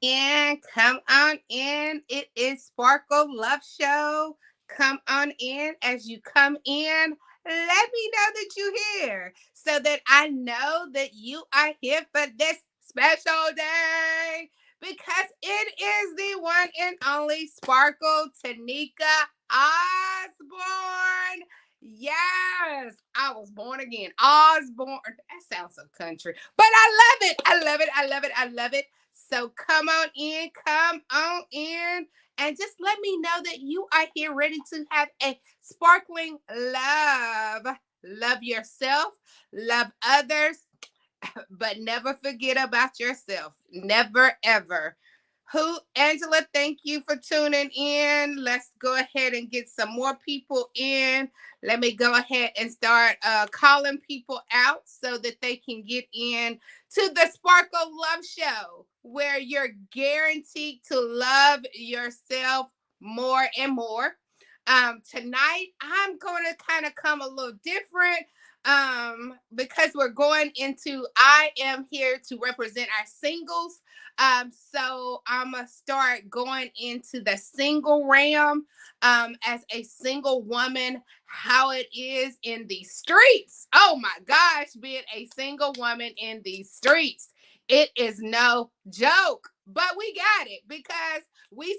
in. Come on in. It is Sparkle Love Show. Come on in. As you come in, let me know that you're here so that I know that you are here for this special day because it is the one and only Sparkle Tanika Osborne. Yes, I was born again. Osborne. That sounds so country, but I love it. I love it. I love it. I love it. So come on in, and just let me know that you are here ready to have a sparkling love. Love yourself, love others, but never forget about yourself. Never, ever. Angela, thank you for tuning in. Let's go ahead and get some more people in. Let me go ahead and start calling people out so that they can get in to the Sparkle Love Show, where you're guaranteed to love yourself more and more. Tonight, I'm going to kind of come a little different because we're going into I am here to represent our singles. So I'm gonna start going into the single realm as a single woman, how it is in the streets. Oh my gosh, being a single woman in these streets. It is no joke. But we got it because we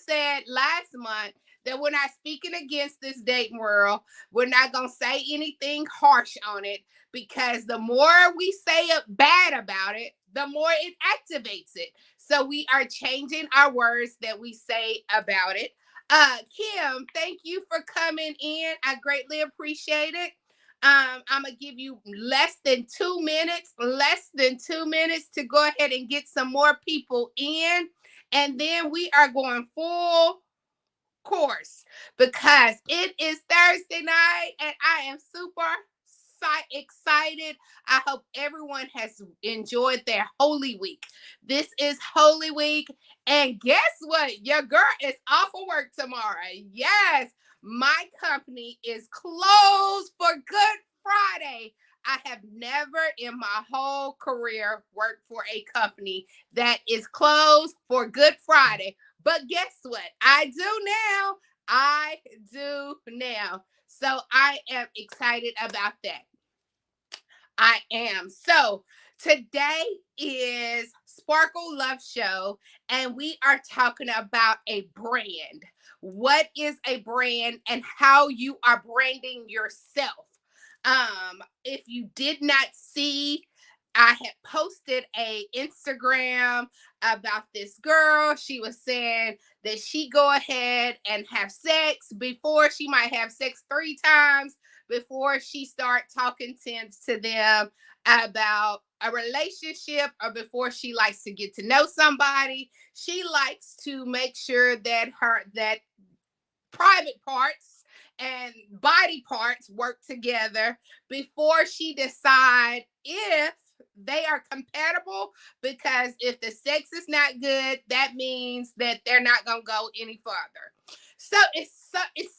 said last month that we're not speaking against this dating world. We're not going to say anything harsh on it because the more we say it bad about it, the more it activates it. So we are changing our words that we say about it. Kim, thank you for coming in. I greatly appreciate it. I'm gonna give you less than 2 minutes to go ahead and get some more people in, and then we are going full course because it is Thursday night and I am super excited. I hope everyone has enjoyed their Holy Week. This is Holy Week, and guess what? Your girl is off of work tomorrow. Yes, my company is closed for Good Friday. I have never in my whole career worked for a company that is closed for Good Friday. But guess what? I do now. I do now. So I am excited about that. I am. So today is Sparkle Love Show, and we are talking about a brand. What is a brand and how you are branding yourself? If you did not see, I had posted a Instagram about this girl. She was saying that she go ahead and have sex before she might have sex 3 times before she start talking sense to them about a relationship or before she likes to get to know somebody. She likes to make sure that her that private parts and body parts work together before she decide if they are compatible, because if the sex is not good, that means that they're not going to go any further. So it's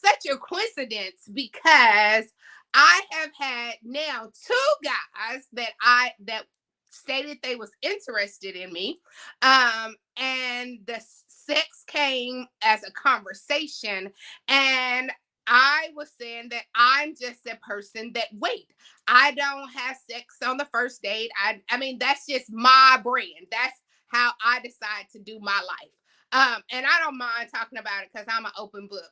such a coincidence because I have had now 2 guys that stated they was interested in me, and the sex came as a conversation, and I was saying that I'm just a person that wait. I don't have sex on the first date. I mean that's just my brand. That's how I decide to do my life. And I don't mind talking about it because I'm an open book.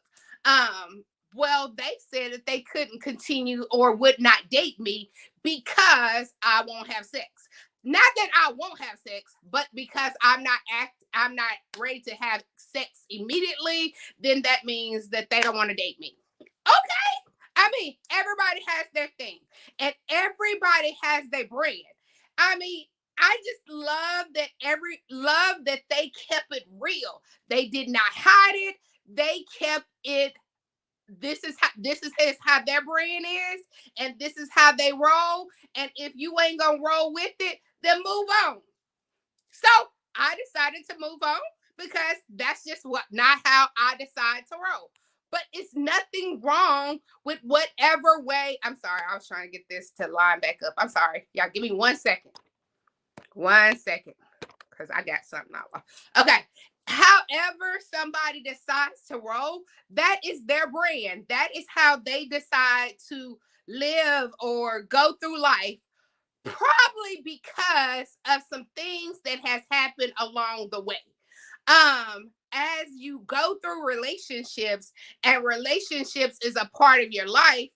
Well, they said that they couldn't continue or would not date me because I won't have sex. Not that I won't have sex, but because I'm not ready to have sex immediately, then that means that they don't want to date me. Okay. I mean, everybody has their thing and everybody has their brand. I mean, I just love that they kept it real. They did not hide it. They kept it. This is how their brand is, and this is how they roll. And if you ain't gonna roll with it, then move on. So I decided to move on because that's just what not how I decide to roll. But it's nothing wrong with whatever way. I'm sorry, I was trying to get this to line back up. I'm sorry. Y'all give me 1 second. 1 second. because I got something out. Okay. However, somebody decides to roll, that is their brand. That is how they decide to live or go through life, probably because of some things that has happened along the way. As you go through relationships, and relationships is a part of your life,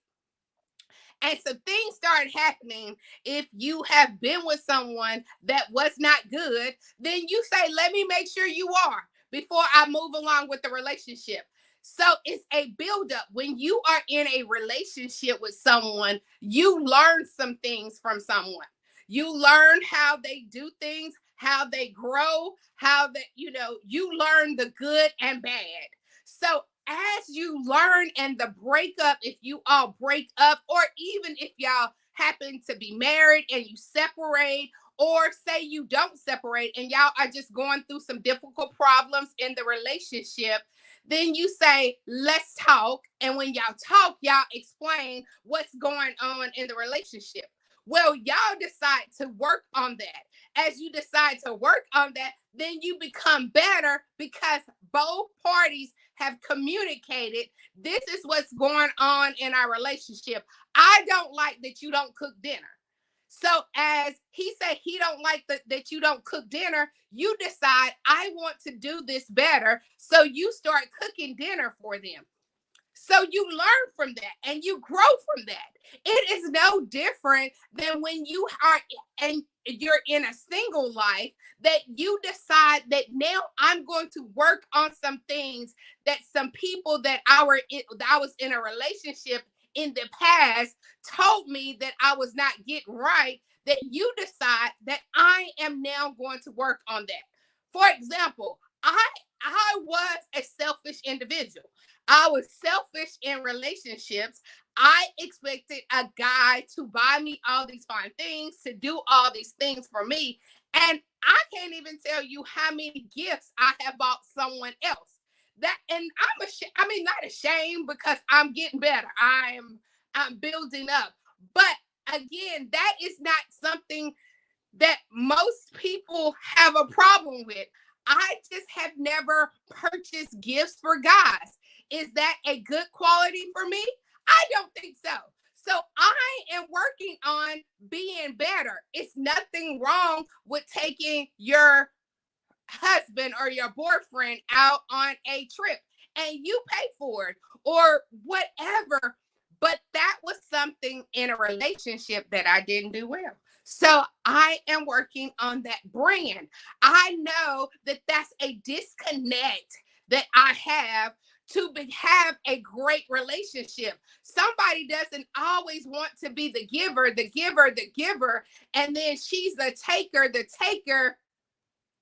and some things start happening. If you have been with someone that was not good, then you say, let me make sure you are before I move along with the relationship. So it's a buildup. When you are in a relationship with someone, you learn some things from someone. You learn how they do things, how they grow, how that, you learn the good and bad. So as you learn and the breakup, if you all break up, or even if y'all happen to be married and you separate, or say you don't separate and y'all are just going through some difficult problems in the relationship, then you say, let's talk. And when y'all talk, y'all explain what's going on in the relationship. Well, y'all decide to work on that. As you decide to work on that, then you become better because both parties have communicated, this is what's going on in our relationship. I don't like that you don't cook dinner. So as he said, he don't like that you don't cook dinner, you decide, I want to do this better. So you start cooking dinner for them. So you learn from that and you grow from that. It is no different than when you are and you're in a single life, that you decide that now I'm going to work on some things that some people that I was in a relationship in the past told me that I was not getting right, that you decide that I am now going to work on that. For example, I was a selfish individual. I was selfish in relationships. I expected a guy to buy me all these fine things, to do all these things for me. And I can't even tell you how many gifts I have bought someone else. That, and not ashamed, because I'm getting better. I'm building up. But again, that is not something that most people have a problem with. I just have never purchased gifts for guys. Is that a good quality for me? I don't think so. So I am working on being better. It's nothing wrong with taking your husband or your boyfriend out on a trip and you pay for it or whatever. But that was something in a relationship that I didn't do well. So I am working on that brand. I know that that's a disconnect that I have to have a great relationship. Somebody doesn't always want to be the giver, the giver, the giver, and then she's the taker,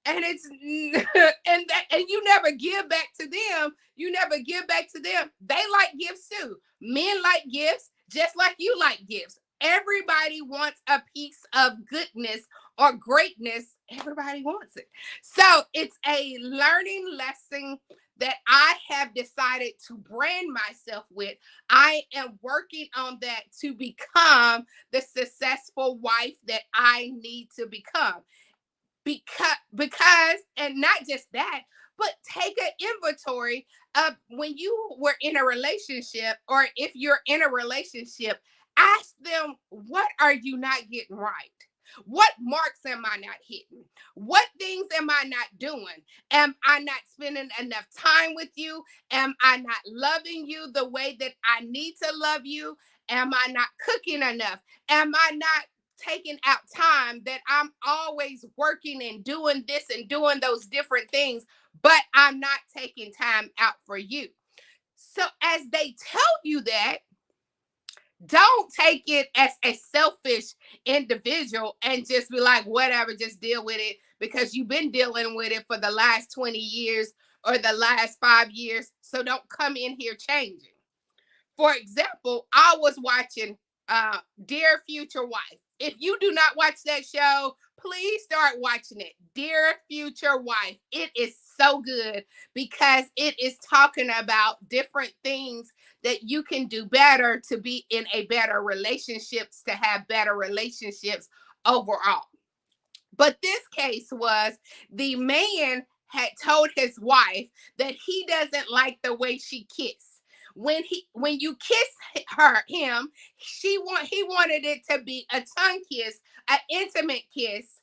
and it's and you never give back to them. You never give back to them. They like gifts too. Men like gifts just like you like gifts. Everybody wants a piece of goodness or greatness. Everybody wants it. So it's a learning lesson that I have decided to brand myself with. I am working on that to become the successful wife that I need to become. Because and not just that, but take an inventory of when you were in a relationship, or if you're in a relationship, ask them, what are you not getting right? What marks am I not hitting? What things am I not doing? Am I not spending enough time with you? Am I not loving you the way that I need to love you? Am I not cooking enough? Am I not taking out time, that I'm always working and doing this and doing those different things, but I'm not taking time out for you? So as they tell you that, don't take it as a selfish individual and just be like, whatever, just deal with it, because you've been dealing with it for the last 20 years or the last 5 years. So don't come in here changing. For example, I was watching Dear Future Wife. If you do not watch that show, please start watching it. Dear Future Wife. It is so good because it is talking about different things that you can do better to be in a better relationships, to have better relationships overall. But this case was the man had told his wife that he doesn't like the way she kissed. When you kiss him, he wanted it to be a tongue kiss, an intimate kiss,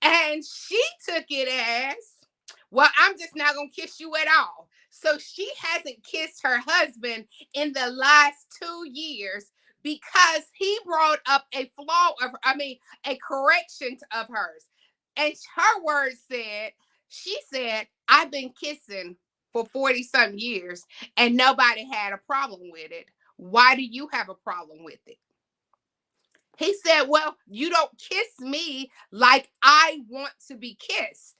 and she took it as, well, I'm just not gonna kiss you at all. So she hasn't kissed her husband in the last 2 years because he brought up a flaw of, I mean, a correction of hers. And her words said, she said, I've been kissing for 40 some years and nobody had a problem with it. Why do you have a problem with it? He said, well, you don't kiss me like I want to be kissed.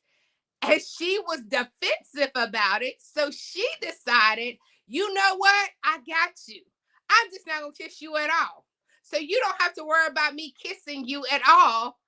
And she was defensive about it. So she decided, you know what? I got you. I'm just not going to kiss you at all. So you don't have to worry about me kissing you at all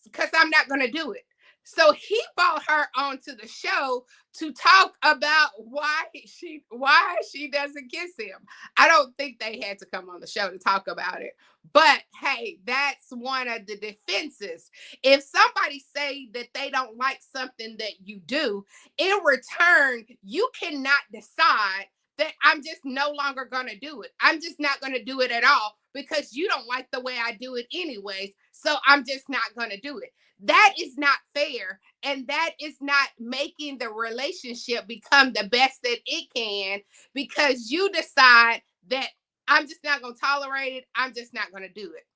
because I'm not going to do it. So he brought her onto the show to talk about why she doesn't kiss him. I don't think they had to come on the show to talk about it. But hey, that's one of the defenses. If somebody say that they don't like something that you do, in return, you cannot decide that I'm just no longer going to do it. I'm just not going to do it at all because you don't like the way I do it anyways. So I'm just not going to do it. That is not fair. And that is not making the relationship become the best that it can because you decide that I'm just not going to tolerate it. I'm just not going to do it.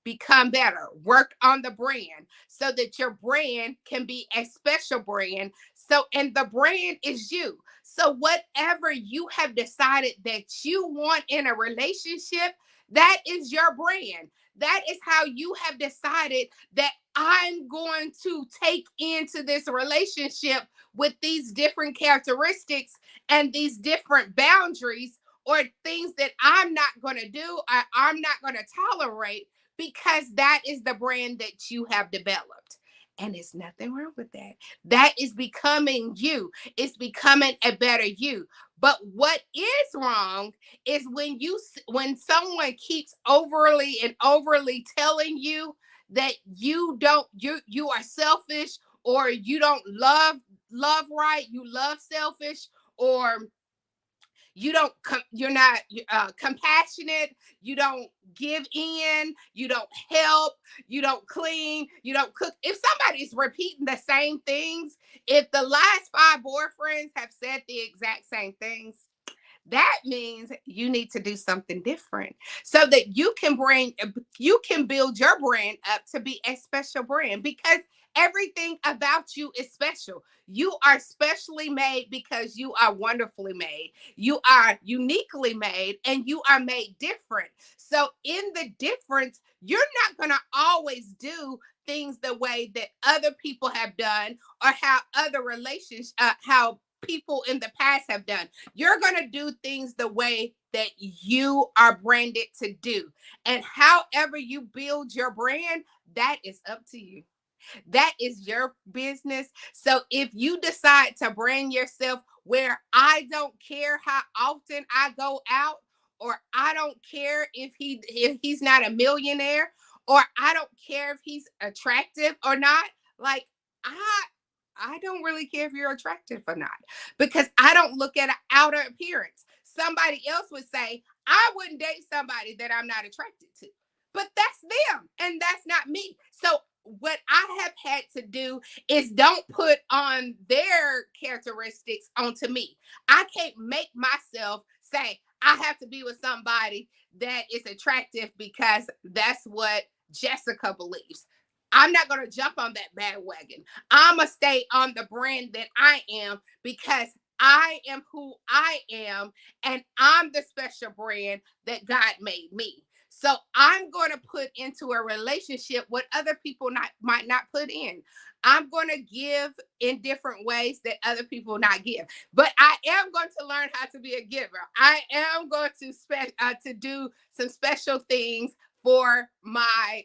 Become better. Work on the brand so that your brand can be a special brand. So, and the brand is you. So, whatever you have decided that you want in a relationship, that is your brand. That is how you have decided that I'm going to take into this relationship with these different characteristics and these different boundaries or things that I'm not going to do, I'm not going to tolerate because that is the brand that you have developed. And it's nothing wrong with that. That is becoming you. It's becoming a better you. But what is wrong is when someone keeps overly and overly telling you that you are selfish or you don't love right, you love selfish, or you're not compassionate, you don't give in, you don't help, you don't clean, you don't cook. If somebody's repeating the same things, if the last 5 boyfriends have said the exact same things, that means you need to do something different so that you can build your brand up to be a special brand because everything about you is special. You are specially made because you are wonderfully made. You are uniquely made and you are made different. So in the difference, you're not going to always do things the way that other people have done or how other relations how people in the past have done. You're going to do things the way that you are branded to do. And however you build your brand, that is up to you. That is your business. So if you decide to brand yourself where I don't care how often I go out, or I don't care if he's not a millionaire, or I don't care if he's attractive or not, like I don't really care if you're attractive or not because I don't look at an outer appearance. Somebody else would say, I wouldn't date somebody that I'm not attracted to. But that's them and that's not me. So what I have had to do is don't put on their characteristics onto me. I can't make myself say I have to be with somebody that is attractive because that's what Jessica believes. I'm not going to jump on that bandwagon. I'm going to stay on the brand that I am because I am who I am and I'm the special brand that God made me. So I'm going to put into a relationship what other people might not put in. I'm going to give in different ways that other people not give. But I am going to learn how to be a giver. I am going to do some special things for my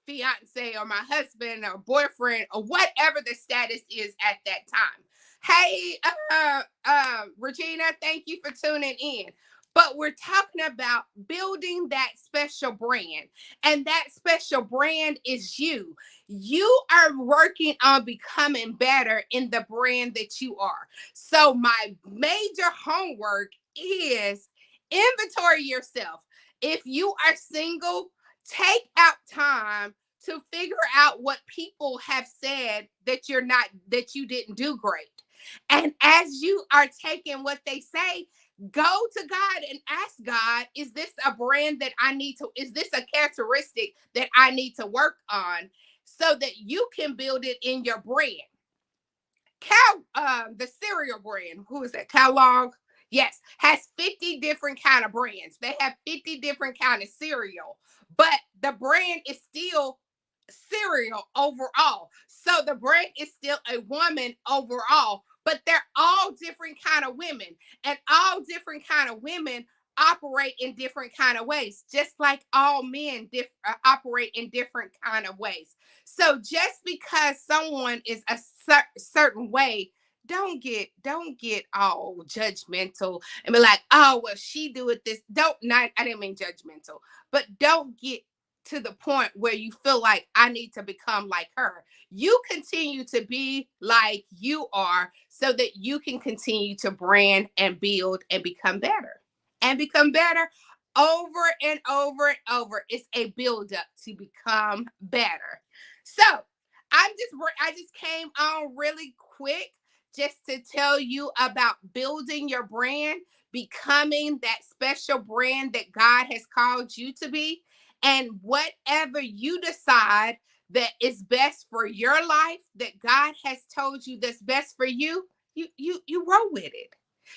fiance or my husband or boyfriend or whatever the status is at that time. Hey, Regina, thank you for tuning in. but we're talking about building that special brand. And that special brand is you. You are working on becoming better in the brand that you are. So, my major homework is inventory yourself. If you are single, take out time to figure out what people have said that that you didn't do great. And as you are taking what they say, go to God and ask God, is this a brand that I need to, is this a characteristic that I need to work on so that you can build it in your brand? The cereal brand, who is that? Kellogg? Yes, has 50 different kind of brands. They have 50 different kind of cereal, but the brand is still cereal overall. So the brand is still a woman overall, but they're all different kind of women, and all different kind of women operate in different kind of ways, just like all men operate in different kind of ways. So just because someone is a certain way, don't get all judgmental and be like, oh well, she do it this. Don't not I didn't mean judgmental, but don't get to the point where you feel like I need to become like her. You continue to be like you are so that you can continue to brand and build and become better. And become better over and over and over. It's a build up to become better. So, I just came on really quick just to tell you about building your brand, becoming that special brand that God has called you to be, and whatever you decide that is best for your life, that God has told you that's best for you, you roll with it.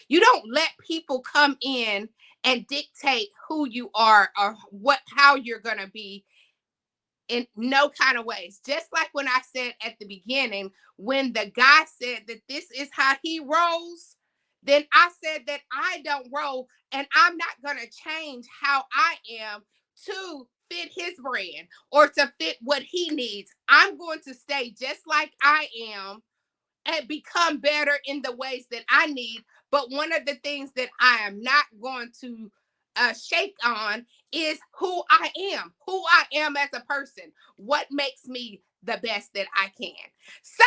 You don't let people come in and dictate who you are or what how you're going to be in no kind of ways. Just like when I said at the beginning, when the guy said that this is how he rolls, then I said that I don't roll and I'm not going to change how I am to fit his brand or to fit what he needs. I'm going to stay just like I am and become better in the ways that I need. But one of the things that I am not going to shake on is who I am as a person, what makes me the best that I can. So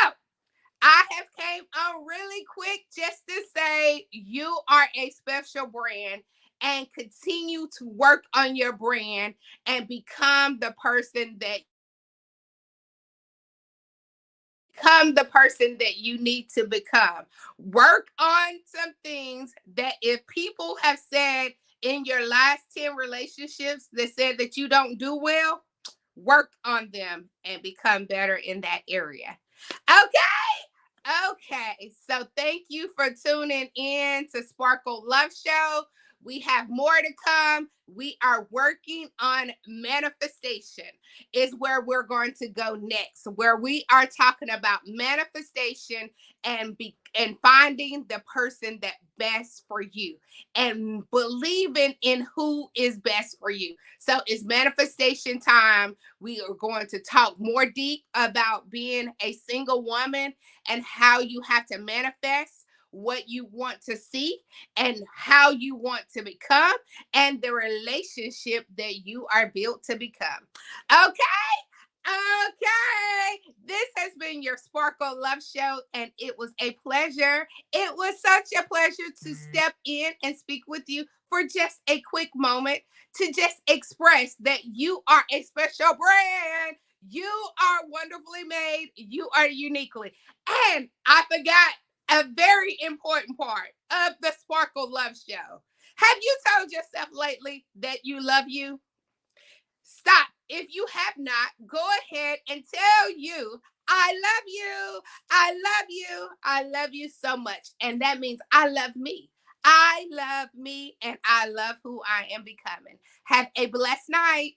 I have came on really quick just to say you are a special brand and continue to work on your brand and become the person that you need to become. Work on some things that if people have said in your last 10 relationships that said that you don't do well, work on them and become better in that area. Okay. Okay. So thank you for tuning in to Sparkle Love Show. We have more to come. We are working on manifestation, is where we're going to go next, where we are talking about manifestation and finding the person that best for you and believing in who is best for you. So it's manifestation time. We are going to talk more deep about being a single woman and how you have to manifest what you want to see and how you want to become and the relationship that you are built to become. Okay. Okay, this has been your Sparkle Love Show, and it was a pleasure. It was such a pleasure to step in and speak with you for just a quick moment to just express that you are a special brand. You are wonderfully made. You are uniquely. And I forgot a very important part of the Sparkle Love Show. Have you told yourself lately that you love you? Stop. If you have not, go ahead and tell you, I love you. I love you. I love you so much. And that means I love me. I love me and I love who I am becoming. Have a blessed night.